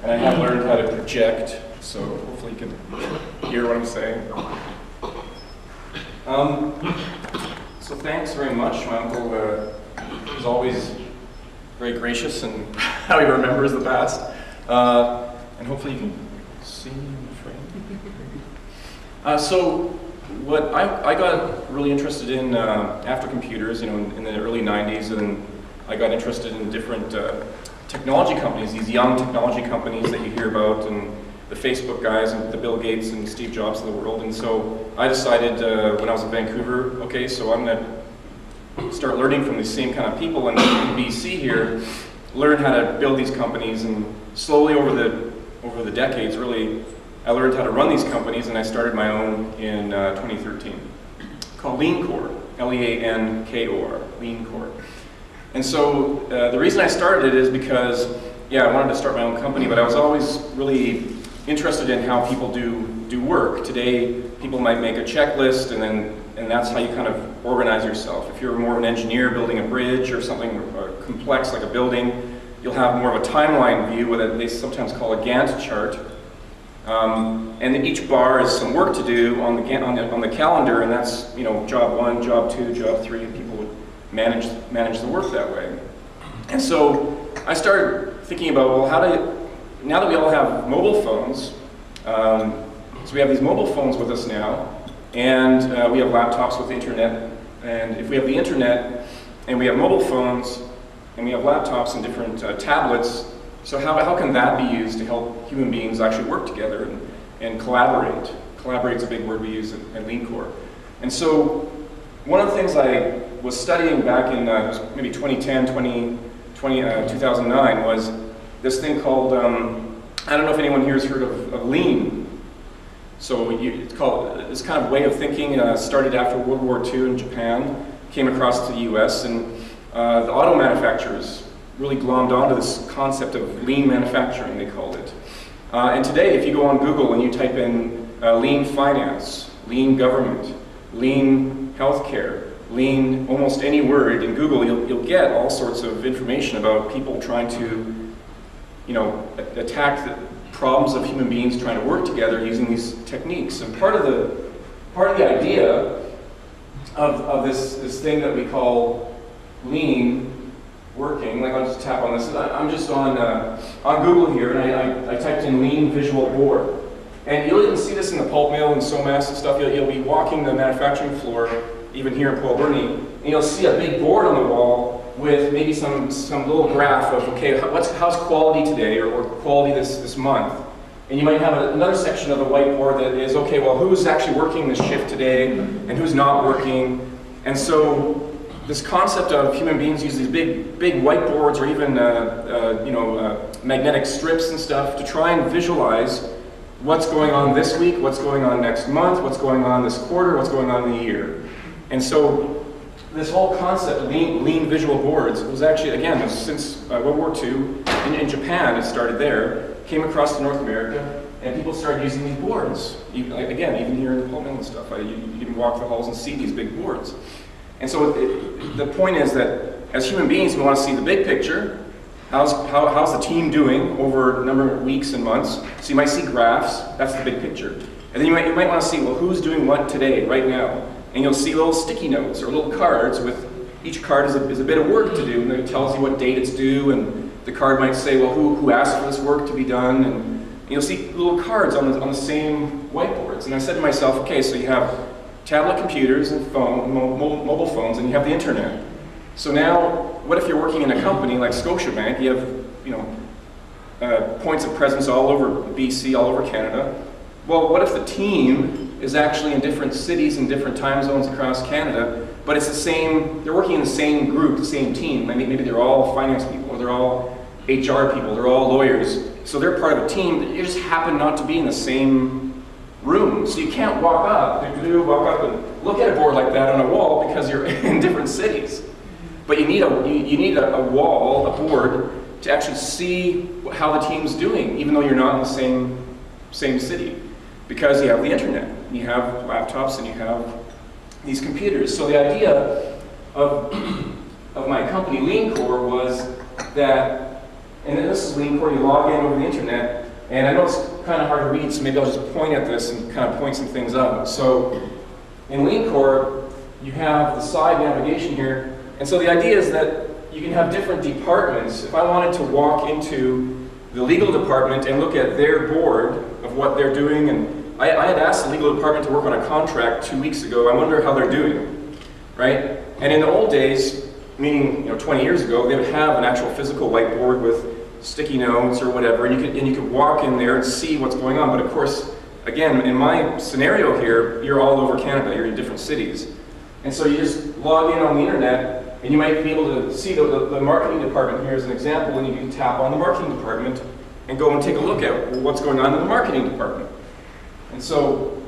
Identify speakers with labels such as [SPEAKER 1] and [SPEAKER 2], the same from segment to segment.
[SPEAKER 1] and I have learned how to project, so hopefully you can hear what I'm saying. So thanks very much. My uncle is always very gracious in how he remembers the past. And hopefully you can see me in the frame. So what I got really interested in after computers, in the early 90s, and I got interested in different technology companies, these young technology companies that you hear about, and the Facebook guys and the Bill Gates and Steve Jobs of the world. And so I decided when I was in Vancouver, okay, so I'm going to start learning from these same kind of people in BC here, learn how to build these companies, and slowly over the decades, really, I learned how to run these companies, and I started my own in 2013, called LeanCor, L-E-A-N-K-O-R, LeanCor. And so the reason I started it is because, I wanted to start my own company, but I was always really interested in how people do work. Today, people might make a checklist, and that's how you kind of organize yourself. If you're more of an engineer building a bridge or something complex like a building, you'll have more of a timeline view, what they sometimes call a Gantt chart. And then each bar is some work to do on the calendar, and that's job 1, job 2, job 3, and people would manage the work that way. And so I started thinking about, well, now that we all have mobile phones, so we have these mobile phones with us now, and we have laptops with the internet, and if we have the internet, and we have mobile phones, and we have laptops and different tablets, so how can that be used to help human beings actually work together and collaborate? Collaborate's a big word we use at LeanCor. And so one of the things I was studying back in maybe 2010, 2009 was this thing called, I don't know if anyone here has heard of lean. So it's called, this kind of way of thinking started after World War II in Japan, came across to the US, and the auto manufacturers really glommed onto this concept of lean manufacturing, they called it. And today, if you go on Google and you type in lean finance, lean government, lean healthcare, lean almost any word in Google, you'll get all sorts of information about people trying to attack the problems of human beings trying to work together using these techniques. And part of the idea of this thing that we call lean working, like I'll just tap on this. I'm just on Google here, and I typed in lean visual board. And you'll even see this in the pulp mill and SOMAS and stuff. You'll be walking the manufacturing floor, even here in Paul Burney, and you'll see a big board on the wall with maybe some little graph of, okay, how's quality today, or quality this month. And you might have another section of the whiteboard that is, okay, well, who's actually working this shift today, and who's not working. And so this concept of human beings use these big whiteboards, or even magnetic strips and stuff, to try and visualize what's going on this week, what's going on next month, what's going on this quarter, what's going on in the year. And so this whole concept of lean visual boards was actually, again, since World War II, in Japan, it started there, came across to North America, and people started using these boards. Even here in the pulp mill and stuff, you can walk the halls and see these big boards. And so the point is that as human beings, we want to see the big picture. How's the team doing over a number of weeks and months? So you might see graphs, that's the big picture. And then you might want to see, well, who's doing what today, right now? And you'll see little sticky notes or little cards with, each card is a bit of work to do, and it tells you what date it's due, and the card might say, well, who asked for this work to be done? And you'll see little cards on the same whiteboards. And I said to myself, okay, so you have tablet computers and mobile phones, and you have the internet. So now, what if you're working in a company like Scotiabank? You have points of presence all over BC, all over Canada. Well, what if the team is actually in different cities and different time zones across Canada, but it's the same, they're working in the same group, the same team. Maybe they're all finance people, or they're all HR people, they're all lawyers. So they're part of a team, but you just happen not to be in the same room. So you can't walk up and look at a board like that on a wall because you're in different cities. But you need a wall, a board, to actually see how the team's doing, even though you're not in the same city. Because you have the internet, you have laptops, and you have these computers. So the idea of my company, LeanCor, was that, and this is Lean Core, you log in over the internet, and I know it's kind of hard to read, so maybe I'll just point at this and kind of point some things up. So in Lean Core, you have the side navigation here, and so the idea is that you can have different departments. If I wanted to walk into the legal department and look at their board of what they're doing, and I had asked the legal department to work on a contract 2 weeks ago. I wonder how they're doing, right? And in the old days, meaning 20 years ago, they would have an actual physical whiteboard with sticky notes or whatever, and you could walk in there and see what's going on. But of course, again, in my scenario here, you're all over Canada. You're in different cities, and so you just log in on the internet. And you might be able to see the marketing department here as an example, and you can tap on the marketing department and go and take a look at what's going on in the marketing department. And so,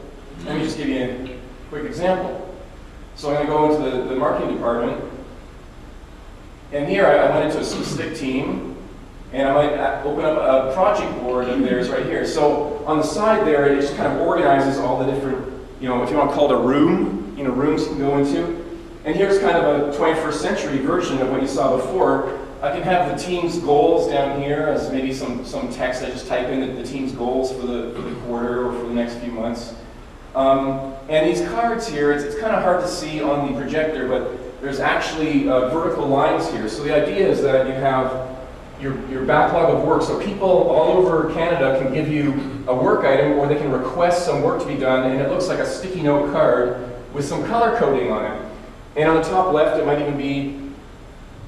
[SPEAKER 1] let me just give you a quick example. So I'm going to go into the marketing department, and here I went into a specific team, and I might open up a project board of theirs right here. So on the side there, it just kind of organizes all the different, if you want to call it a room, rooms you can go into. And here's kind of a 21st century version of what you saw before. I can have the team's goals down here as maybe some text. I just type in the team's goals for the quarter or for the next few months. And these cards here, it's kind of hard to see on the projector, but there's actually vertical lines here. So the idea is that you have your backlog of work. So people all over Canada can give you a work item, or they can request some work to be done, and it looks like a sticky note card with some color coding on it. And on the top left, it might even be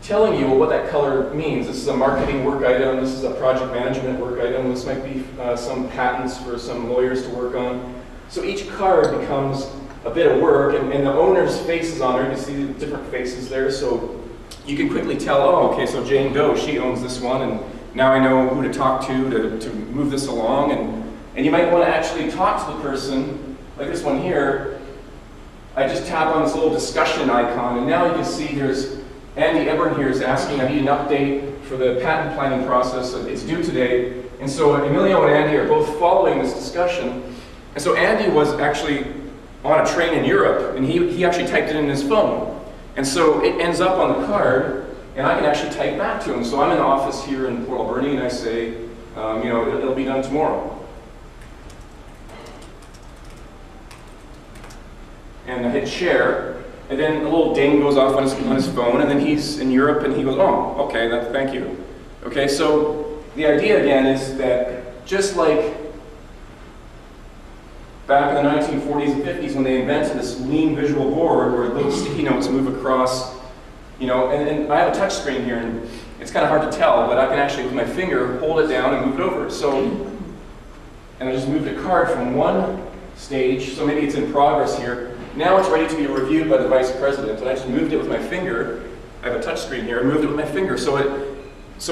[SPEAKER 1] telling you what that color means. This is a marketing work item, this is a project management work item, this might be some patents for some lawyers to work on. So each card becomes a bit of work, and the owner's face is on there. You can see the different faces there, so you can quickly tell, oh, okay, so Jane Doe, she owns this one, and now I know who to talk to move this along. And you might want to actually talk to the person, like this one here. I just tap on this little discussion icon, and now you can see there's Andy Ebern here is asking, I need an update for the patent planning process. It's due today. And so Amellio and Andy are both following this discussion. And so Andy was actually on a train in Europe, and he actually typed it in his phone. And so it ends up on the card, and I can actually type back to him. So I'm in the office here in Port Alberni, and I say, it'll be done tomorrow. And I hit share, and then a little ding goes off on his phone, and then he's in Europe, and he goes, oh, okay, thank you. Okay, so the idea again is that just like back in the 1940s and 50s when they invented this lean visual board where little sticky notes move across, and I have a touch screen here, and it's kind of hard to tell, but I can actually, with my finger, hold it down and move it over. So, and I just moved a card from one stage, so maybe it's in progress here. Now it's ready to be reviewed by the vice president, and I just moved it with my finger. I have a touch screen here, I moved it with my finger. So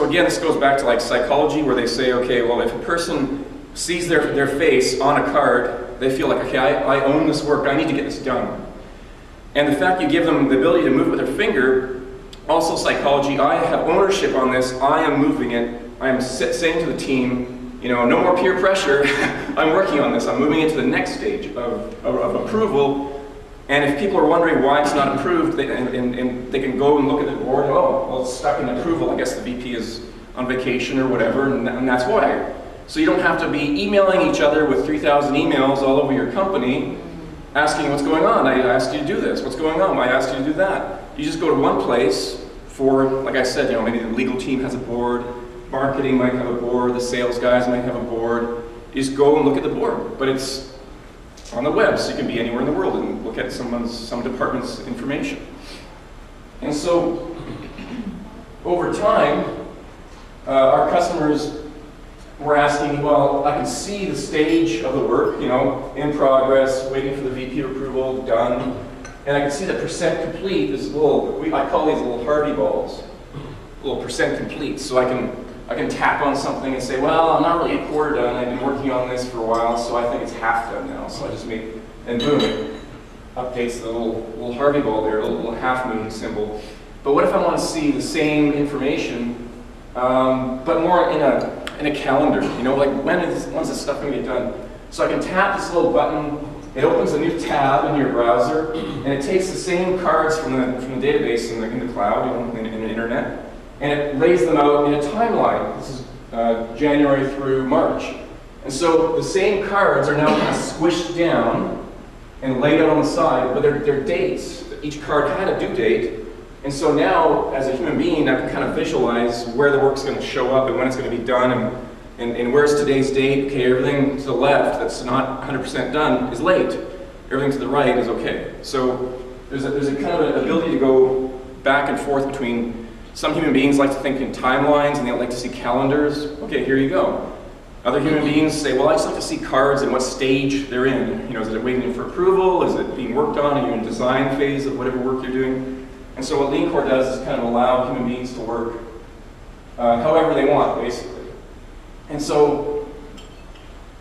[SPEAKER 1] again, this goes back to like psychology, where they say, okay, well, if a person sees their face on a card, they feel like, okay, I own this work, I need to get this done. And the fact you give them the ability to move with their finger, also psychology, I have ownership on this, I am moving it, I am saying to the team, no more peer pressure, I'm working on this, I'm moving into the next stage of approval. And if people are wondering why it's not approved, and they can go and look at the board, oh, well, it's stuck in approval, I guess the VP is on vacation or whatever, and that's why. So you don't have to be emailing each other with 3,000 emails all over your company, asking what's going on. I asked you to do this, what's going on? I asked you to do that. You just go to one place for, like I said, maybe the legal team has a board, marketing might have a board, the sales guys might have a board. You just go and look at the board, but it's on the web, so you can be anywhere in the world and look at some department's information. And so, over time, our customers were asking, well, I can see the stage of the work, in progress, waiting for the VP approval, done, and I can see the percent complete, this little, I call these little Harvey balls, little percent complete, so I can tap on something and say, well, I'm not really a quarter done, I've been working on this for a while, so I think it's half done now. So I just make, and boom, it updates the little Harvey ball there, a little half moon symbol. But what if I want to see the same information, but more in a calendar, like when's this stuff going to get done? So I can tap this little button, it opens a new tab in your browser, and it takes the same cards from the database in the cloud, in the internet, and it lays them out in a timeline. This is January through March. And so the same cards are now kind of squished down and laid out on the side, but they're dates. Each card had a due date. And so now, as a human being, I can kind of visualize where the work's going to show up and when it's going to be done, and where's today's date. Okay, everything to the left that's not 100% done is late. Everything to the right is okay. So there's a kind of an ability to go back and forth between, some human beings like to think in timelines and they like to see calendars. Okay, here you go. Other human beings say, well, I just like to see cards and what stage they're in. You know, is it waiting for approval? Is it being worked on? Are you in design phase of whatever work you're doing? And so what Lean Core does is kind of allow human beings to work however they want, basically. And so,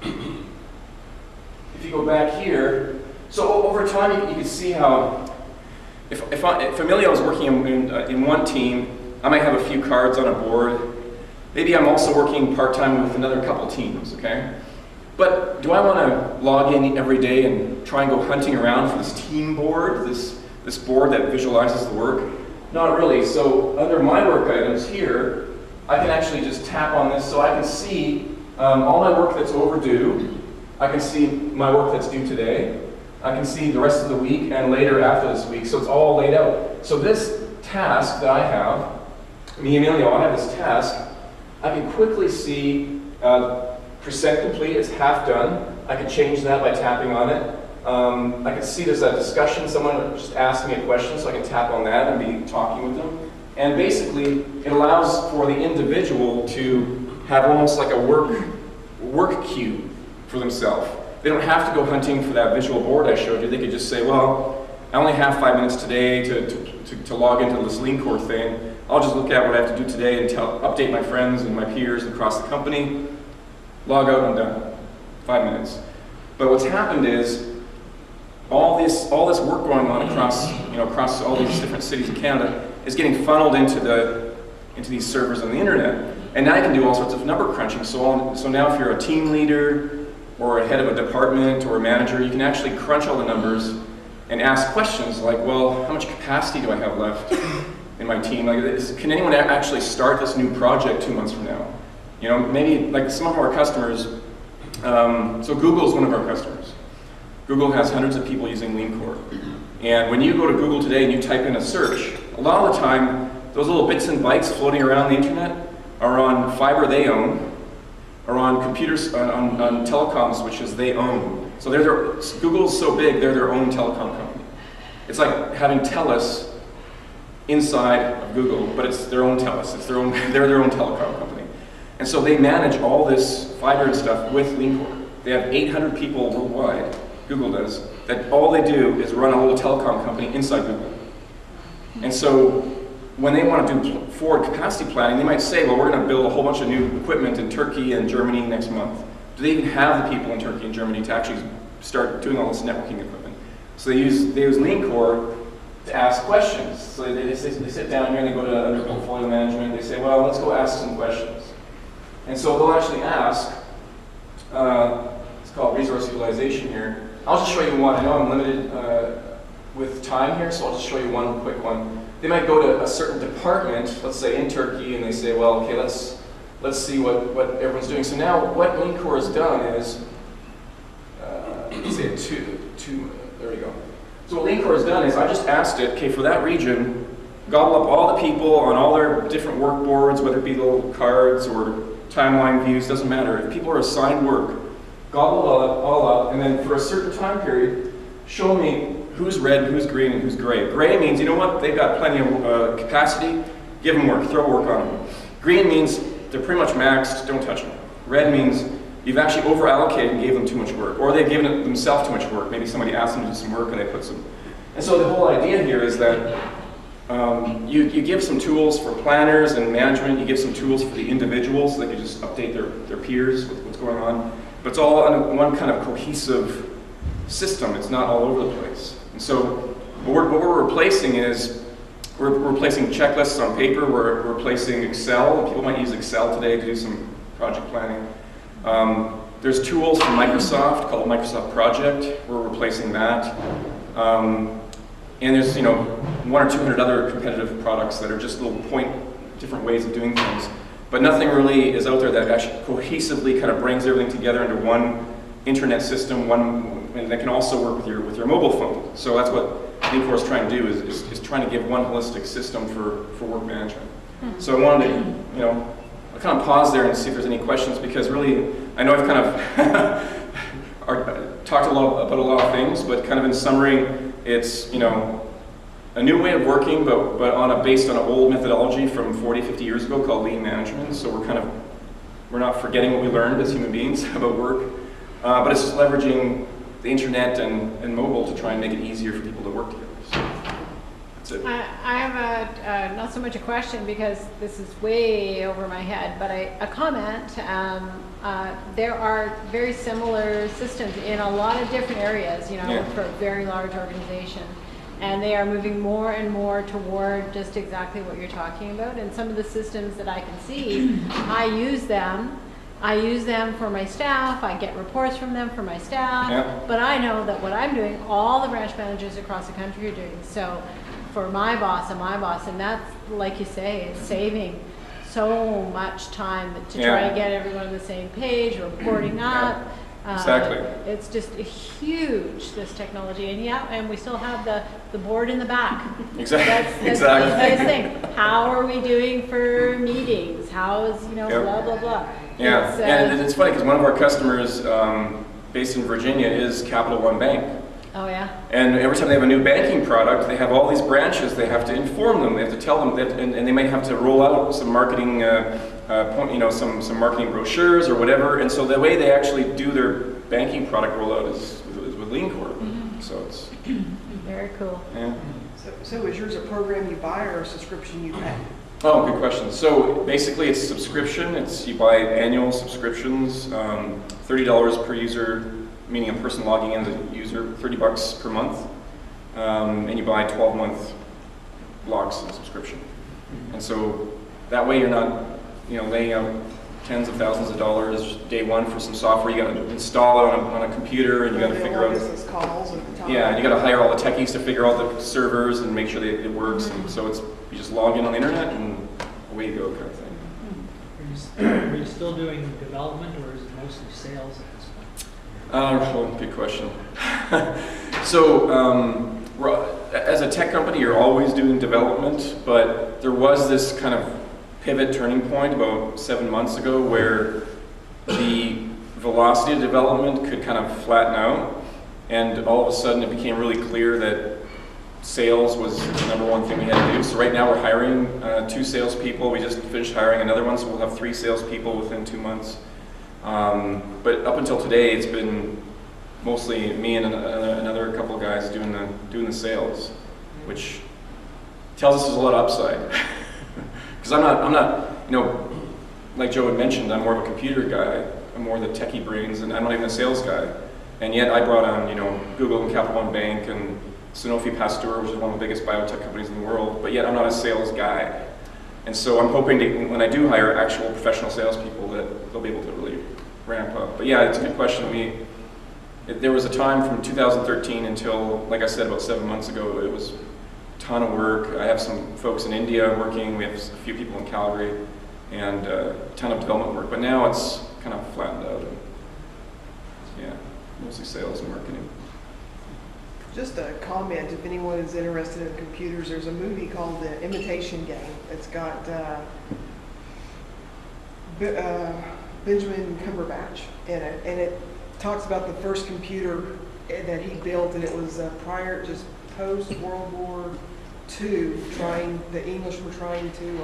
[SPEAKER 1] if you go back here, so over time you can see how, if Amellio is working in one team, I might have a few cards on a board. Maybe I'm also working part-time with another couple teams, okay? But do I want to log in every day and try and go hunting around for this team board, this board that visualizes the work? Not really. So under my work items here, I can actually just tap on this so I can see all my work that's overdue. I can see my work that's due today. I can see the rest of the week and later after this week. So it's all laid out. So this task that I have, me, Amellio, I have this task. I can quickly see percent complete, it's half done. I can change that by tapping on it. I can see there's a discussion, someone just asked me a question, so I can tap on that and be talking with them. And basically, it allows for the individual to have almost like a work queue for themselves. They don't have to go hunting for that visual board I showed you. They could just say, well, I only have 5 minutes today to log into this Lean Core thing. I'll just look at what I have to do today and update my friends and my peers across the company. Log out, I'm done. 5 minutes. But what's happened is all this work going on across all these different cities in Canada is getting funneled into these servers on the internet. And now you can do all sorts of number crunching. So now if you're a team leader or a head of a department or a manager, you can actually crunch all the numbers and ask questions like, well, how much capacity do I have left in my team? Like, can anyone actually start this new project 2 months from now? You know, maybe like some of our customers, so Google's one of our customers. Google has hundreds of people using Lean Core. And when you go to Google today and you type in a search, a lot of the time, those little bits and bytes floating around the internet are on fiber they own, or on computers, on telecom switches they own. So Google's so big, they're their own telecom company. It's like having TELUS inside of Google, but it's their own TELUS. They're their own telecom company. And so they manage all this fiber and stuff with Lean Core. They have 800 people worldwide, Google does, that all they do is run a little telecom company inside Google. And so when they want to do forward capacity planning, they might say, well, we're going to build a whole bunch of new equipment in Turkey and Germany next month. Do they even have the people in Turkey and Germany to actually start doing all this networking equipment? So they use Lean Core to ask questions. So they sit down here and they go to under portfolio management. They say, well, let's go ask some questions. And so they'll actually ask, it's called resource utilization here. I'll just show you one. I know I'm limited with time here, so I'll just show you one quick one. They might go to a certain department, let's say in Turkey, and they say, well, okay, let's see what everyone's doing. So now what Lean Core has done is, let's say there we go. So what Lean Core has done is I just asked it, okay, for that region, gobble up all the people on all their different work boards, whether it be little cards or timeline views, doesn't matter. If people are assigned work, gobble it all up, and then for a certain time period, show me who's red, who's green, and who's gray. Gray means, you know what, they've got plenty of capacity, give them work, throw work on them. Green means they're pretty much maxed, don't touch them. Red means you've actually over-allocated and gave them too much work, or they've given themselves too much work. Maybe somebody asked them to do some work and they put some. And so the whole idea here is that you give some tools for planners and management, you give some tools for the individuals so they can just update their peers with what's going on. But it's all on one kind of cohesive system, it's not all over the place. And so what we're replacing is, we're replacing checklists on paper, we're replacing Excel. People might use Excel today to do some project planning. There's tools from Microsoft called Microsoft Project, we're replacing that. And there's 100 or 200 other competitive products that are just little different ways of doing things. but nothing really is out there that actually cohesively kind of brings everything together into one internet system, and that can also work with your mobile phone. So that's what Lean Core is trying to do, is trying to give one holistic system for work management. So I wanted to, I'll kind of pause there and see if there's any questions, because really, I know I've kind of talked about a lot of things, but kind of in summary, it's, a new way of working, but based on an old methodology from 40, 50 years ago called lean management. So we're not forgetting what we learned as human beings about work, but it's just leveraging the internet and mobile to try and make it easier for people to work together. So that's it.
[SPEAKER 2] I have not so much a question, because this is way over my head, but a comment. There are very similar systems in a lot of different areas, for a very large organization. And they are moving more and more toward just exactly what you're talking about. And some of the systems that I can see, I use them for my staff. I get reports from them for my staff.
[SPEAKER 1] Yeah.
[SPEAKER 2] But I know that what I'm doing, all the branch managers across the country are doing. So for my boss, and that's, like you say, it's saving so much time to try and get everyone on the same page, reporting up.
[SPEAKER 1] Exactly.
[SPEAKER 2] It's just huge, this technology, and we still have the board in the back.
[SPEAKER 1] Exactly.
[SPEAKER 2] That's the biggest thing. How are we doing for meetings? How is blah blah blah.
[SPEAKER 1] Yeah, and it's funny because one of our customers, based in Virginia, is Capital One Bank.
[SPEAKER 2] Oh yeah.
[SPEAKER 1] And every time they have a new banking product, they have all these branches. They have to inform them. They have to tell them that, and they might have to roll out some marketing, some marketing brochures or whatever. And so the way they actually do their banking product rollout is with Lean Core.
[SPEAKER 2] Mm-hmm.
[SPEAKER 1] So it's
[SPEAKER 2] very cool.
[SPEAKER 1] Yeah.
[SPEAKER 3] So is yours a program you buy or a subscription you pay?
[SPEAKER 1] Oh, good question. So basically, it's subscription. You buy annual subscriptions, $30 per user. Meaning a person logging in as a user, $30 per month, and you buy 12-month blocks of subscription. And so that way you're not, laying out tens of thousands of dollars day one for some software. You got to install it on a computer, and you got to figure out.
[SPEAKER 3] Business calls at the time.
[SPEAKER 1] Yeah, and you got to hire all the techies to figure out the servers and make sure that it works. And so you just log in on the internet and away you go, kind of thing.
[SPEAKER 4] Are you still doing development, or is it mostly sales at this point?
[SPEAKER 1] Good question. So, as a tech company, you're always doing development, but there was this kind of pivot turning point about 7 months ago where the velocity of development could kind of flatten out, and all of a sudden it became really clear that sales was the number one thing we had to do. So right now we're hiring 2 salespeople. We just finished hiring another one, so we'll have 3 salespeople within 2 months. But up until today, it's been mostly me and another couple of guys doing the sales, which tells us there's a lot of upside. Because I'm not, like Joe had mentioned, I'm more of a computer guy. I'm more the techie brains, and I'm not even a sales guy. And yet I brought on, Google and Capital One Bank and Sanofi Pasteur, which is one of the biggest biotech companies in the world. But yet I'm not a sales guy. And so I'm hoping to, when I do hire actual professional salespeople, that they'll be able to really ramp up. But yeah, it's a good question. There was a time from 2013 until, like I said, about 7 months ago, it was a ton of work. I have some folks in India working. We have a few people in Calgary, and a ton of development work. But now it's kind of flattened out. And, yeah, mostly sales and marketing.
[SPEAKER 3] Just a comment, if anyone is interested in computers, there's a movie called The Imitation Game. It's got Benjamin Cumberbatch in it, and it talks about the first computer that he built, and it was just post-World War II, the English were trying to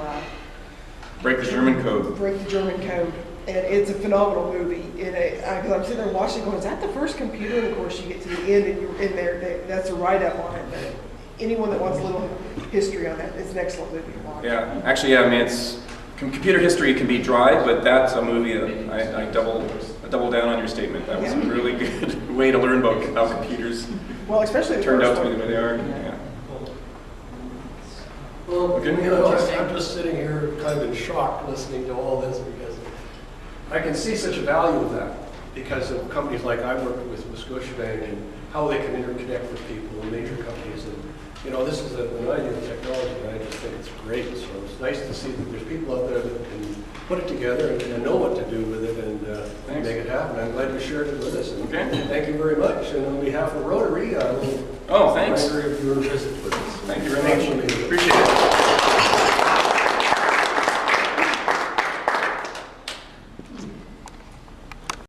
[SPEAKER 1] break the German code. And it's a phenomenal movie. Because I'm sitting there watching going, is that the first computer? And of course you get to the end and you're in there, that's a write-up on it. But anyone that wants a little history on that, it's an excellent movie to watch. Yeah, actually, it's computer history can be dry, but that's a movie that I double down on your statement. That was a really good way to learn about how computers turned out to be the way they are. Yeah.
[SPEAKER 5] Well, I'm just sitting here kind of in shock listening to all this because I can see such a value of that because of companies like I work with Scotiabank and how they can interconnect with people and major companies. And you know, this is an idea of technology, and I just think it's great. So it's nice to see that there's people out there that can put it together and know what to do with it and make it happen. I'm glad you shared it with us. And
[SPEAKER 1] Okay.
[SPEAKER 5] thank you very much. And on behalf of Rotary, I will
[SPEAKER 1] Oh, thanks.
[SPEAKER 5] reminder of your visit with us.
[SPEAKER 1] Thank you very much.
[SPEAKER 5] Thank you.
[SPEAKER 1] Appreciate it.